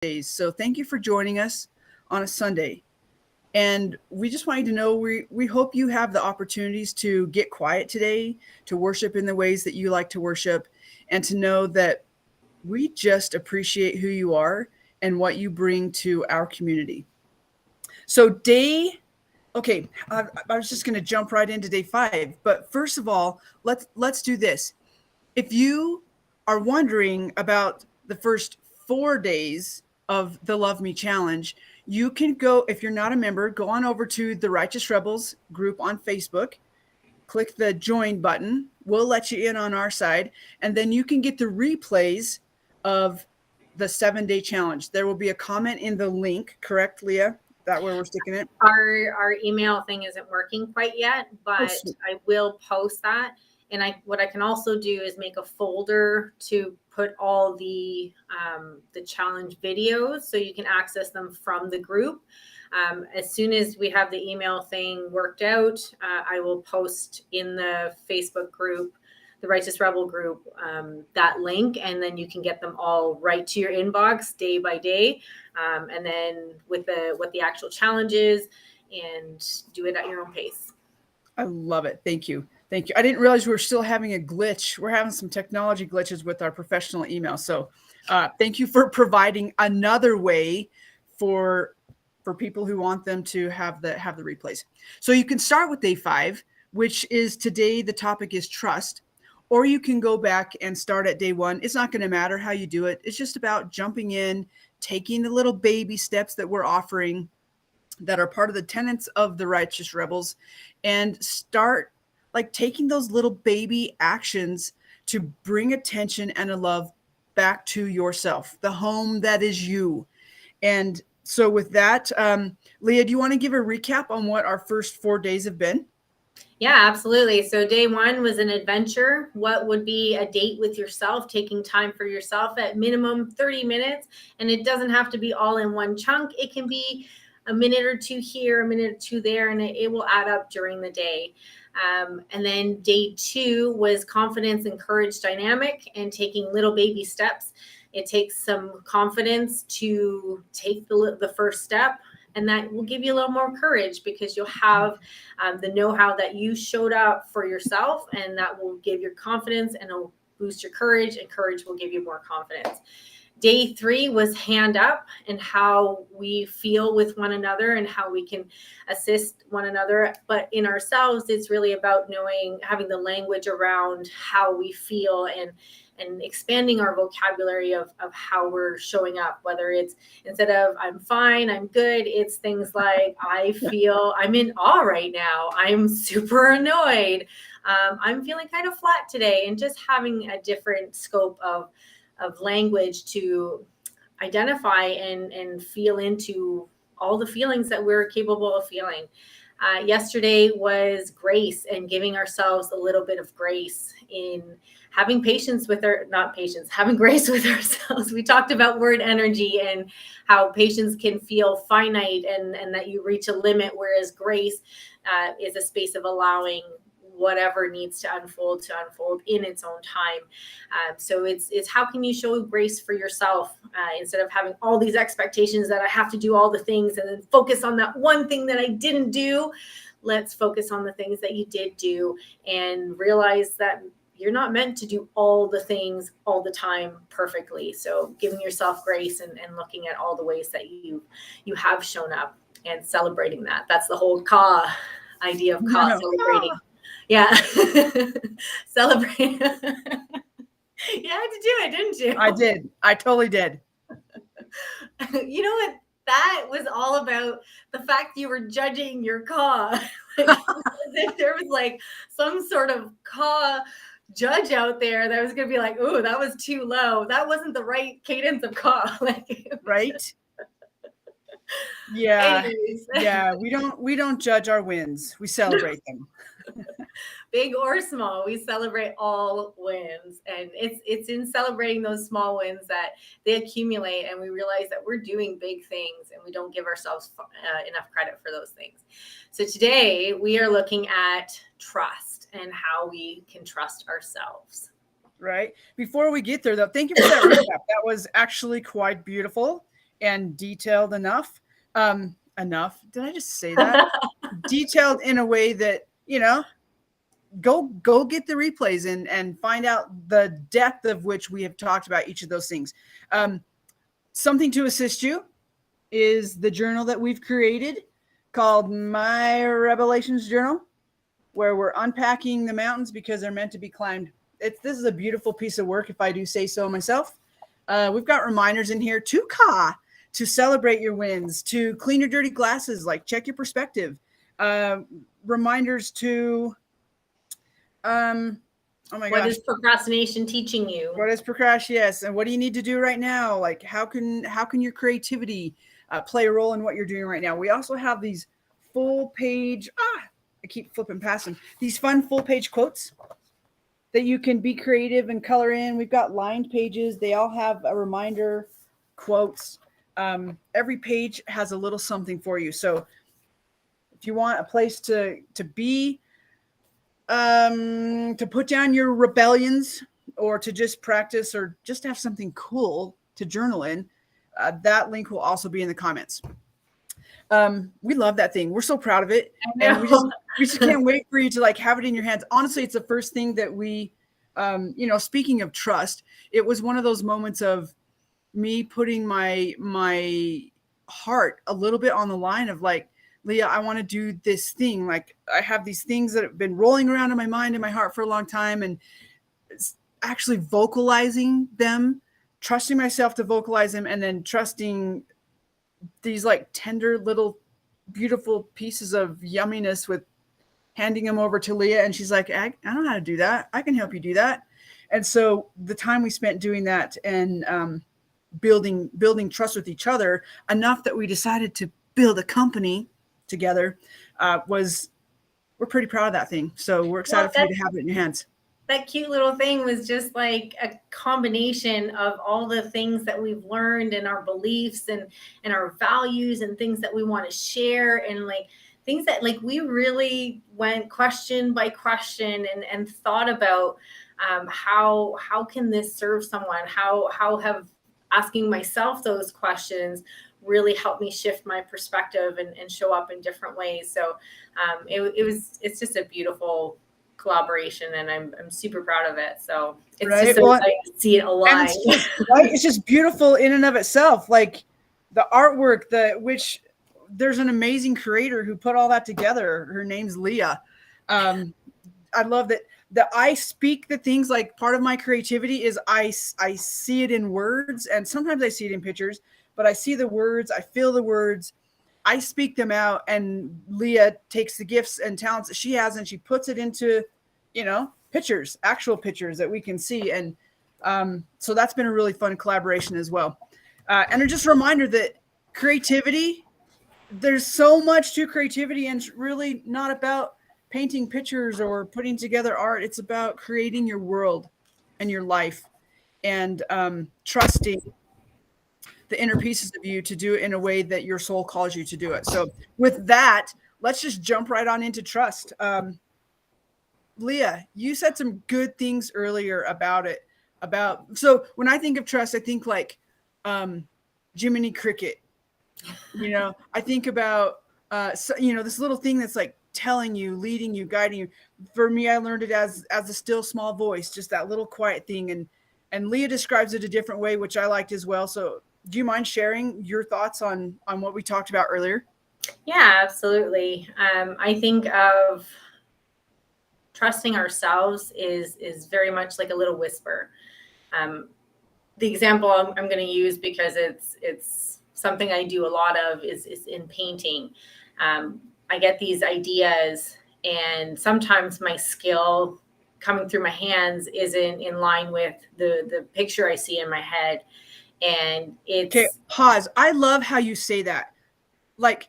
days. So thank you for joining us on a Sunday. And we just want you to know we hope you have the opportunities to get quiet today, to worship in the ways that you like to worship, and to know that we just appreciate who you are and what you bring to our community. So, I was just going to jump right into day 5. But first of all, let's do this. If you are wondering about the first 4 days of the Love Me Challenge, you can go, if you're not a member, go on over to the Righteous Rebels group on Facebook, click the join button. We'll let you in on our side, and then you can get the replays of the 7-day challenge. There will be a comment in the link, correct, Leah? That where we're sticking it? Our email thing isn't working quite yet, but I will post that. And what I can also do is make a folder to put all the challenge videos so you can access them from the group. As soon as we have the email thing worked out, I will post in the Facebook group, the Righteous Rebel group, that link, and then you can get them all right to your inbox day by day. And then with what the actual challenge is, and do it at your own pace. I love it. Thank you. Thank you. I didn't realize we were still having a glitch. We're having some technology glitches with our professional email. So thank you for providing another way for people who want them to have the replays. So you can start with day 5, which is today. The topic is trust, or you can go back and start at day 1. It's not going to matter how you do it. It's just about jumping in, taking the little baby steps that we're offering that are part of the tenets of the Righteous Rebels, and start like taking those little baby actions to bring attention and a love back to yourself, the home that is you. And so with that, Leah, do you want to give a recap on what our first 4 days have been? Yeah, absolutely. So day 1 was an adventure. What would be a date with yourself, taking time for yourself at minimum 30 minutes. And it doesn't have to be all in one chunk. It can be a minute or two here, a minute or two there, and it will add up during the day. And then day 2 was confidence and courage dynamic, and taking little baby steps. It takes some confidence to take the first step, and that will give you a little more courage because you'll have the know-how that you showed up for yourself, and that will give your confidence and it'll boost your courage, and courage will give you more confidence. Day 3 was hand up, and how we feel with one another and how we can assist one another. But in ourselves, it's really about having the language around how we feel, and expanding our vocabulary of how we're showing up, whether it's instead of I'm fine, I'm good, it's things like I feel I'm in awe right now, I'm super annoyed, I'm feeling kind of flat today, and just having a different scope of language to identify and feel into all the feelings that we're capable of feeling. Yesterday was grace, and giving ourselves a little bit of grace in having patience with having grace with ourselves. We talked about word energy and how patience can feel finite, and that you reach a limit, whereas grace is a space of allowing whatever needs to unfold in its own time. So it's how can you show grace for yourself instead of having all these expectations that I have to do all the things and then focus on that one thing that I didn't do. Let's focus on the things that you did do, and realize that you're not meant to do all the things all the time perfectly. So giving yourself grace and looking at all the ways that you have shown up and celebrating that. That's the whole Ka idea of Ka, celebrating. Yeah. Celebrate. You had to do it, didn't you? I did. I totally did. You know what? That was all about the fact you were judging your Ka. As if there was like some sort of Ka judge out there that was going to be like, "Oh, that was too low. That wasn't the right cadence of Ka." Right? Yeah. Anyways. Yeah, we don't judge our wins. We celebrate them. Big or small, we celebrate all wins, and it's in celebrating those small wins that they accumulate, and we realize that we're doing big things, and we don't give ourselves enough credit for those things. So today we are looking at trust and how we can trust ourselves. Right. Before we get there, though, thank you for that recap. That was actually quite beautiful. and detailed enough. Enough. Did I just say that? Detailed in a way that, go get the replays and find out the depth of which we have talked about each of those things. Something to assist you is the journal that we've created called My Revelations Journal, where we're unpacking the mountains because they're meant to be climbed. This is a beautiful piece of work, if I do say so myself. We've got reminders in here to celebrate your wins, to clean your dirty glasses, like check your perspective. Reminders to, oh my gosh. What is procrastination teaching you? What is procrastination? Yes. And what do you need to do right now? Like how can your creativity play a role in what you're doing right now? We also have these full page, I keep flipping past them, these fun full page quotes that you can be creative and color in. We've got lined pages. They all have a reminder, quotes. Every page has a little something for you. So if you want a place to be, to put down your rebellions or to just practice or just have something cool to journal in, that link will also be in the comments. We love that thing. We're so proud of it. And we just can't wait for you to like have it in your hands. Honestly, it's the first thing that we, speaking of trust, it was one of those moments of me putting my heart a little bit on the line of like, Leah, I want to do this thing. Like I have these things that have been rolling around in my mind and my heart for a long time, and actually vocalizing them, trusting myself to vocalize them, and then trusting these like tender little beautiful pieces of yumminess with handing them over to Leah. And she's like, I don't know how to do that. I can help you do that. And so the time we spent doing that and building trust with each other enough that we decided to build a company together we're pretty proud of that thing. So we're excited for you to have it in your hands. That cute little thing was just like a combination of all the things that we've learned and our beliefs and our values and things that we want to share, and like things that like we really went question by question and thought about how can this serve someone? How have asking myself those questions really helped me shift my perspective and show up in different ways. So it's just a beautiful collaboration, and I'm super proud of it. So it's just so exciting to see it align. It's just beautiful in and of itself. Like the artwork, which there's an amazing creator who put all that together. Her name's Leah. I love that I speak the things. Like part of my creativity is I see it in words, and sometimes I see it in pictures, but I see the words, I feel the words, I speak them out, and Leah takes the gifts and talents that she has and she puts it into, pictures, actual pictures that we can see. And so that's been a really fun collaboration as well. And just a reminder that creativity, there's so much to creativity, and it's really not about painting pictures or putting together art. It's about creating your world and your life, and trusting the inner pieces of you to do it in a way that your soul calls you to do it. So with that, let's just jump right on into trust. Leah, you said some good things earlier about it. So when I think of trust, I think like Jiminy Cricket. I think about this little thing that's like telling you, leading you, guiding you. For me, I learned it as a still small voice, just that little quiet thing. And Leah describes it a different way, which I liked as well. So do you mind sharing your thoughts on what we talked about earlier? Yeah, absolutely. I think of trusting ourselves is very much like a little whisper. The example I'm going to use, because it's something I do a lot of, is in painting. I get these ideas, and sometimes my skill coming through my hands isn't in line with the picture I see in my head. And it's okay. Pause. I love how you say that. Like,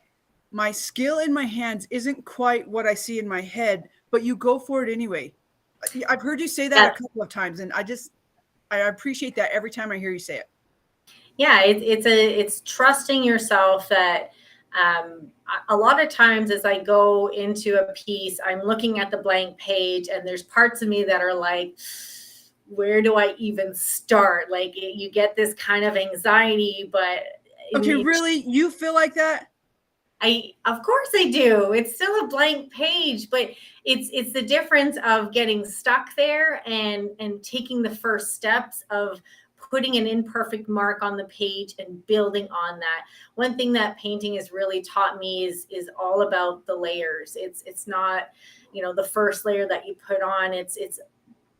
my skill in my hands isn't quite what I see in my head, but you go for it anyway. I've heard you say that a couple of times, and I appreciate that every time I hear you say it. Yeah, it's trusting yourself that a lot of times as I go into a piece, I'm looking at the blank page, and there's parts of me that are like, where do I even start? Like you get this kind of anxiety, but Okay, really? You feel like that? Of course I do. It's still a blank page, but it's the difference of getting stuck there and taking the first steps of putting an imperfect mark on the page and building on that. One thing that painting has really taught me is all about the layers. It's not, the first layer that you put on. It's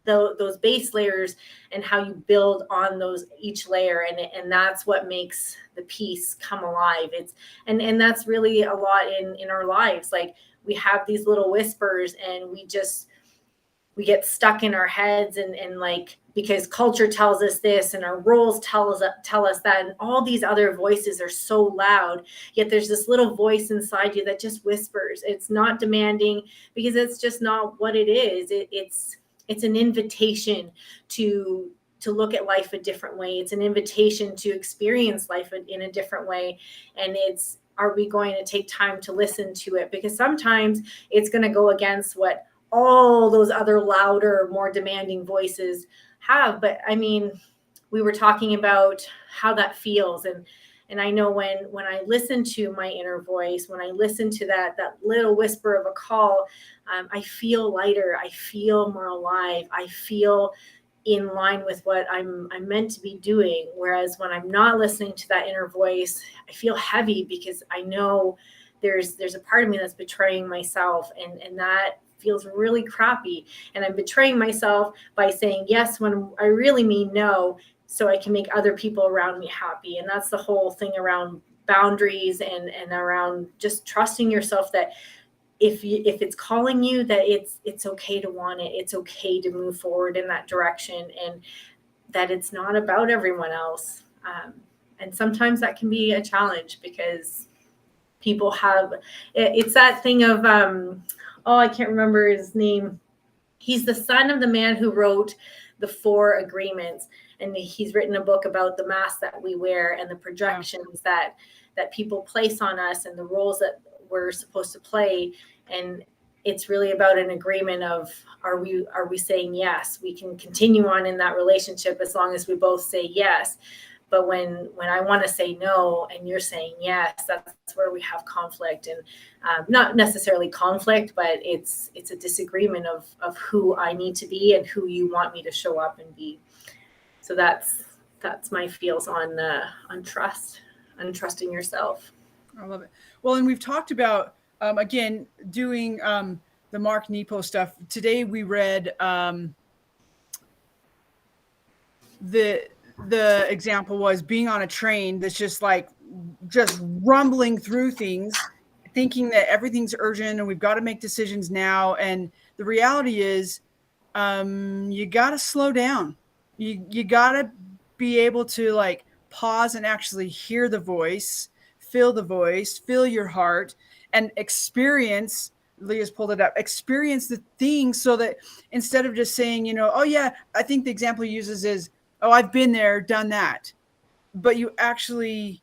those base layers and how you build on those each layer, and that's what makes the piece come alive. And that's really a lot in our lives. Like, we have these little whispers and we get stuck in our heads, and like, because culture tells us this and our roles tell us that, and all these other voices are so loud, yet there's this little voice inside you that just whispers. It's not demanding, because it's just not what it is. It's an invitation to look at life a different way. It's an invitation to experience life in a different way. And are we going to take time to listen to it? Because sometimes it's going to go against what all those other louder, more demanding voices have. But I mean, we were talking about how that feels. And I know when I listen to my inner voice, when I listen to that little whisper of a call, I feel lighter. I feel more alive. I feel in line with what I'm meant to be doing. Whereas when I'm not listening to that inner voice, I feel heavy, because I know there's a part of me that's betraying myself, and that feels really crappy. And I'm betraying myself by saying yes when I really mean no, so I can make other people around me happy. And that's the whole thing around boundaries and around just trusting yourself, that if it's calling you, that it's okay to want it. It's okay to move forward in that direction, and that it's not about everyone else. And sometimes that can be a challenge, because people have, it's that thing of, I can't remember his name. He's the son of the man who wrote the 4 Agreements. And he's written a book about the mask that we wear and the projections that people place on us, and the roles that we're supposed to play. And it's really about an agreement of, are we saying yes? We can continue on in that relationship as long as we both say yes. But when I want to say no and you're saying yes, that's where we have conflict. And not necessarily conflict, but it's a disagreement of who I need to be and who you want me to show up and be. So that's my feels on trust and trusting yourself. I love it. Well, and we've talked about, again, doing the Mark Nepo stuff. Today we read the example was being on a train that's just rumbling through things, thinking that everything's urgent and we've got to make decisions now. And the reality is, you got to slow down. You got to be able to pause and actually hear the voice, feel your heart, and experience. Leah's pulled it up. Experience the thing, so that instead of just saying, oh yeah, I think the example he uses is, oh, I've been there, done that. But you actually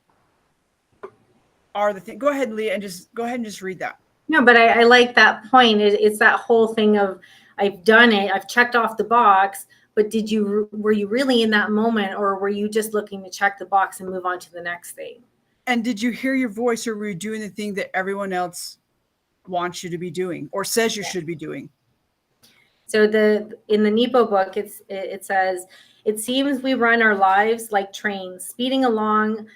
are the thing. Go ahead, Leah, and just read that. No, but I like that point. It's that whole thing of, I've done it, I've checked off the box, but were you really in that moment, or were you just looking to check the box and move on to the next thing? And did you hear your voice, or were you doing the thing that everyone else wants you to be doing or says you should be doing? So in the Nepo book, it says, it seems we run our lives like trains, speeding along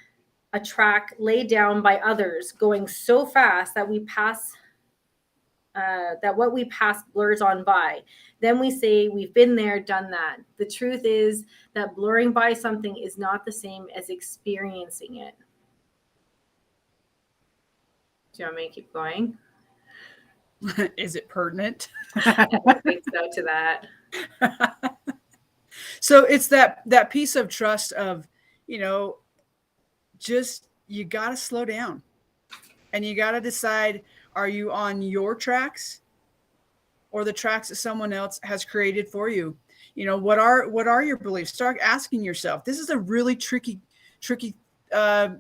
a track laid down by others, going so fast that what we pass blurs on by. Then we say we've been there, done that. The truth is that blurring by something is not the same as experiencing it. Do you want me to keep going? Is it pertinent? I think so to that. So it's that piece of trust of, just, you got to slow down, and you got to decide, are you on your tracks or the tracks that someone else has created for you? What are your beliefs? Start asking yourself. This is a really tricky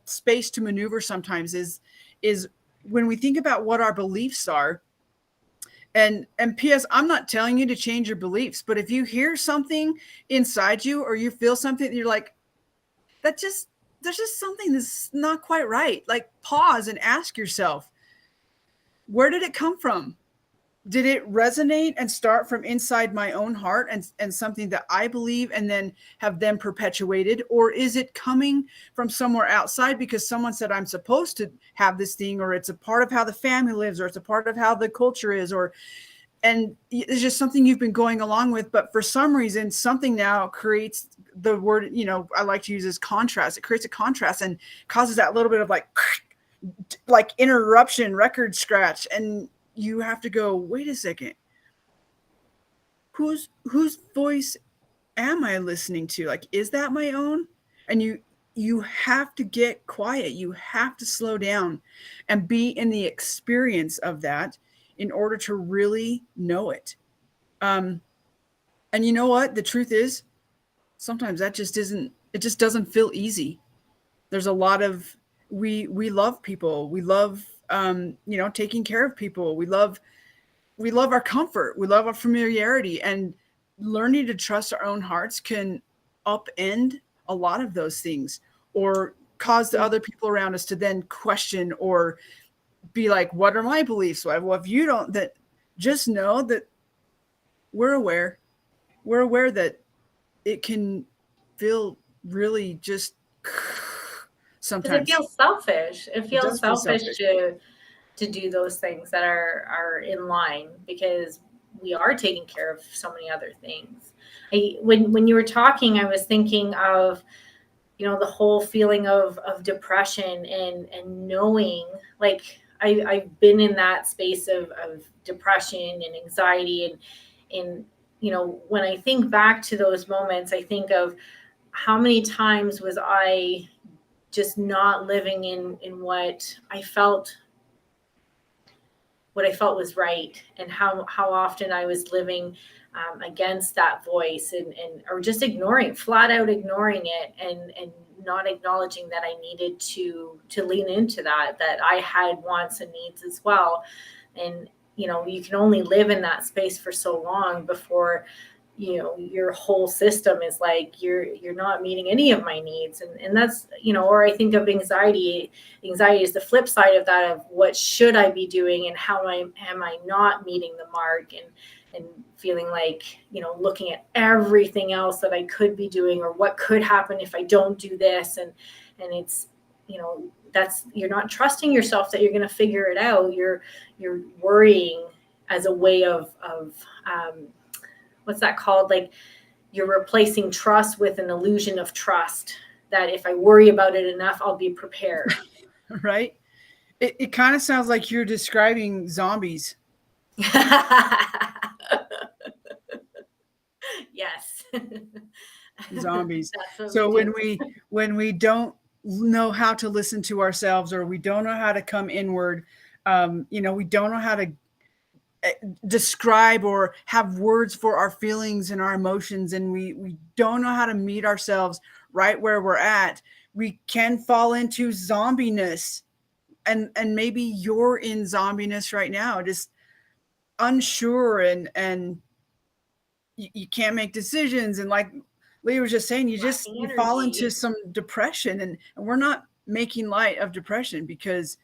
space to maneuver sometimes, is when we think about what our beliefs are. And P.S., I'm not telling you to change your beliefs, but if you hear something inside you, or you feel something, you're like, that there's just something that's not quite right. Like, pause and ask yourself, where did it come from? Did it resonate and start from inside my own heart and something that I believe and then have them perpetuated? Or is it coming from somewhere outside because someone said I'm supposed to have this thing, or it's a part of how the family lives, or it's a part of how the culture is, and it's just something you've been going along with. But for some reason, something now creates the word, I like to use as contrast. It creates a contrast and causes that little bit of like interruption, record scratch. And you have to go, wait a second, whose voice am I listening to? Like, is that my own? And you have to get quiet. You have to slow down and be in the experience of that in order to really know it. And you know what? The truth is, sometimes that just doesn't feel easy. There's a lot of, we love people. We love, taking care of people. We love our comfort. We love our familiarity, and learning to trust our own hearts can upend a lot of those things, or cause the other people around us to then question or be like, what are my beliefs? Well, if you don't, that just know that we're aware that it can feel really just sometimes. Because it feels selfish. It feels does feel selfish selfish. to do those things that are in line, because we are taking care of so many other things. When you were talking, I was thinking of, the whole feeling of depression and knowing, like, I've been in that space of depression and anxiety, and when I think back to those moments, I think of how many times was I just not living in what I felt was right, and how often I was living against that voice, and or just flat out ignoring it, and not acknowledging that I needed to lean into that I had wants and needs as well. And you can only live in that space for so long before your whole system is like, you're not meeting any of my needs. And that's, or I think of anxiety is the flip side of that, of what should I be doing, and how am I not meeting the mark, and feeling like, looking at everything else that I could be doing, or what could happen if I don't do this. And it's, that's, you're not trusting yourself that you're going to figure it out. You're worrying as a way of what's that called? Like, you're replacing trust with an illusion of trust, that if I worry about it enough, I'll be prepared. Right? It kind of sounds like you're describing zombies. Yes. Zombies. So when we don't know how to listen to ourselves, or we don't know how to come inward, we don't know how to describe or have words for our feelings and our emotions, and we don't know how to meet ourselves right where we're at, we can fall into zombiness. And maybe you're in zombiness right now, just unsure, and you can't make decisions, and like Leah was just saying, you fall into some depression, and we're not making light of depression, because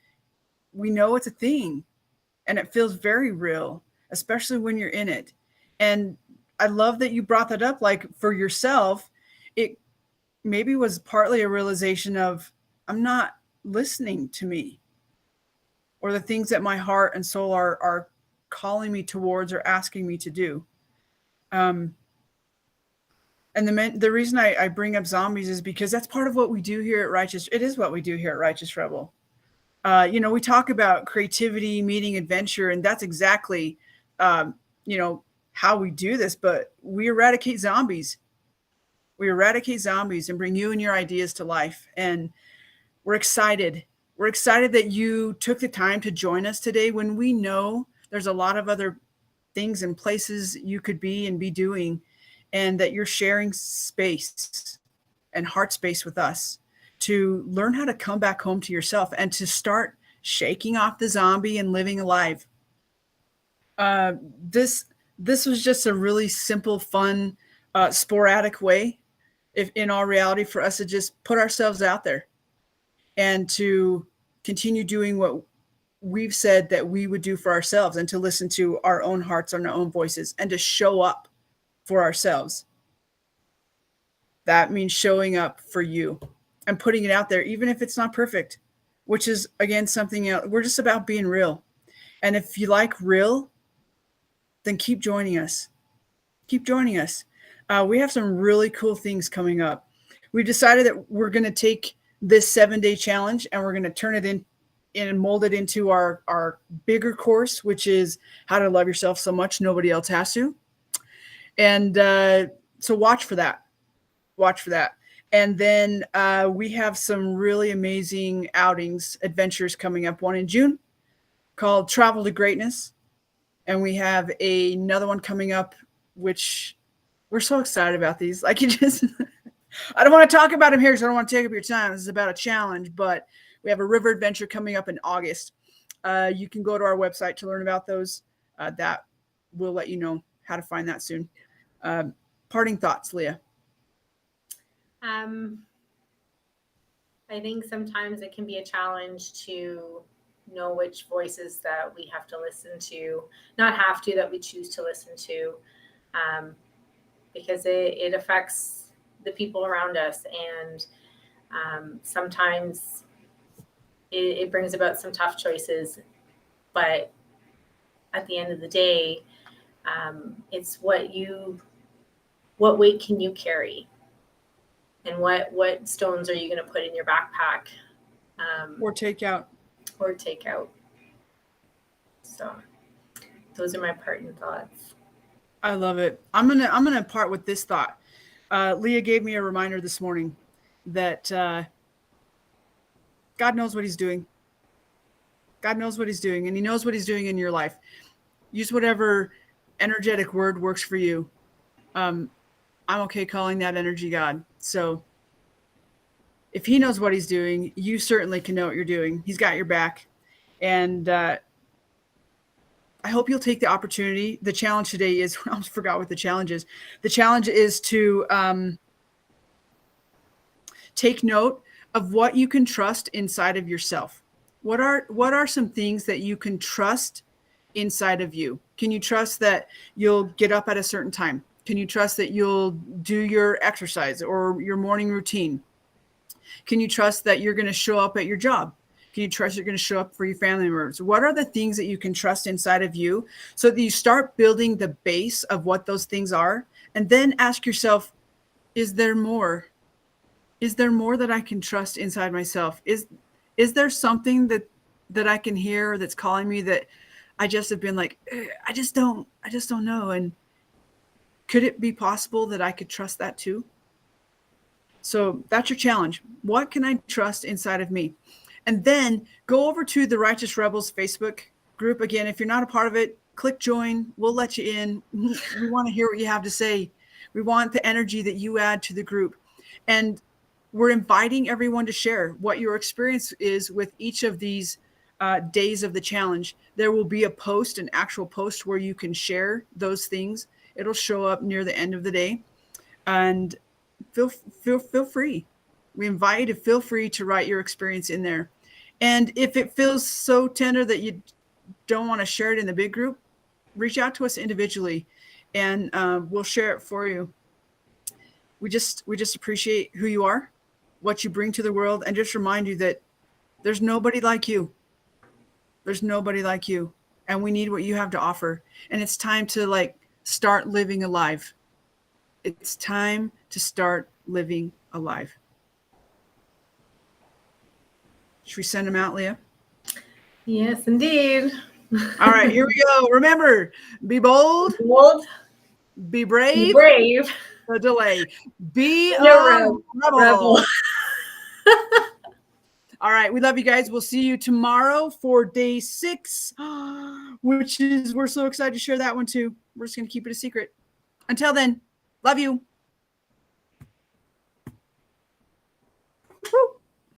we know it's a thing. And it feels very real, especially when you're in it. And I love that you brought that up. Like, for yourself, it maybe was partly a realization of, I'm not listening to me, or the things that my heart and soul are calling me towards or asking me to do. And the reason I bring up zombies is because that's part of what we do here at Righteous. It is what we do here at Righteous Rebel. We talk about creativity meeting adventure, and that's exactly, how we do this, but we eradicate zombies. We eradicate zombies and bring you and your ideas to life. And we're excited. We're excited that you took the time to join us today, when we know there's a lot of other things and places you could be and be doing, and that you're sharing space and heart space with us to learn how to come back home to yourself and to start shaking off the zombie and living alive. This was just a really simple, fun, sporadic way, if in all reality, for us to just put ourselves out there and to continue doing what we've said that we would do for ourselves, and to listen to our own hearts and our own voices, and to show up for ourselves. That means showing up for you and putting it out there, even if it's not perfect, which is, again, something else. We're just about being real. And if you like real, then keep joining us. Keep joining us. We have some really cool things coming up. We decided that we're going to take this 7-day challenge and we're going to turn it in and mold it into our bigger course, which is how to love yourself so much nobody else has to. And so watch for that. Watch for that. And then we have some really amazing outings, adventures coming up. One in June called Travel to Greatness. And we have another one coming up, which we're so excited about these. Like, you just, I don't want to talk about them here because I don't want to take up your time. This is about a challenge, but we have a river adventure coming up in August. You can go to our website to learn about those. That will let you know how to find that soon. Parting thoughts, Leah. I think sometimes it can be a challenge to know which voices that we have to listen to, not have to, that we choose to listen to, because it affects the people around us. And sometimes it brings about some tough choices, but at the end of the day, it's what weight can you carry? And what stones are you going to put in your backpack? Or take out. So those are my parting thoughts. I love it. I'm gonna part with this thought. Leah gave me a reminder this morning that God knows what he's doing. God knows what he's doing, and he knows what he's doing in your life. Use whatever energetic word works for you. I'm okay calling that energy God. So if he knows what he's doing, you certainly can know what you're doing. He's got your back. And I hope you'll take the opportunity. The challenge today is, I almost forgot what the challenge is. The challenge is to take note of what you can trust inside of yourself. What are some things that you can trust inside of you? Can you trust that you'll get up at a certain time? Can you trust that you'll do your exercise or your morning routine? Can you trust that you're going to show up at your job? Can you trust you're going to show up for your family members? What are the things that you can trust inside of you so that you start building the base of what those things are? And then ask yourself, is there more? Is there more that I can trust inside myself? Is there something that I can hear that's calling me that I just have been like, I just don't know. And could it be possible that I could trust that too? So that's your challenge. What can I trust inside of me? And then go over to the Righteous Rebels Facebook group. Again, if you're not a part of it, click join. We'll let you in. We want to hear what you have to say. We want the energy that you add to the group. And we're inviting everyone to share what your experience is with each of these days of the challenge. There will be a post, an actual post where you can share those things. It'll show up near the end of the day. And feel free. We invite you to feel free to write your experience in there. And if it feels so tender that you don't want to share it in the big group, reach out to us individually and we'll share it for you. We just appreciate who you are, what you bring to the world, and just remind you that there's nobody like you. There's nobody like you. And we need what you have to offer. And it's time to start living alive. It's time to start living alive. Should we send them out, Leah? Yes, indeed. All right, here we go. Remember, be bold, be brave, a delay. Be a rebel. All right, we love you guys. We'll see you tomorrow for day 6, which is, we're so excited to share that one too. We're just going to keep it a secret. Until then, love you.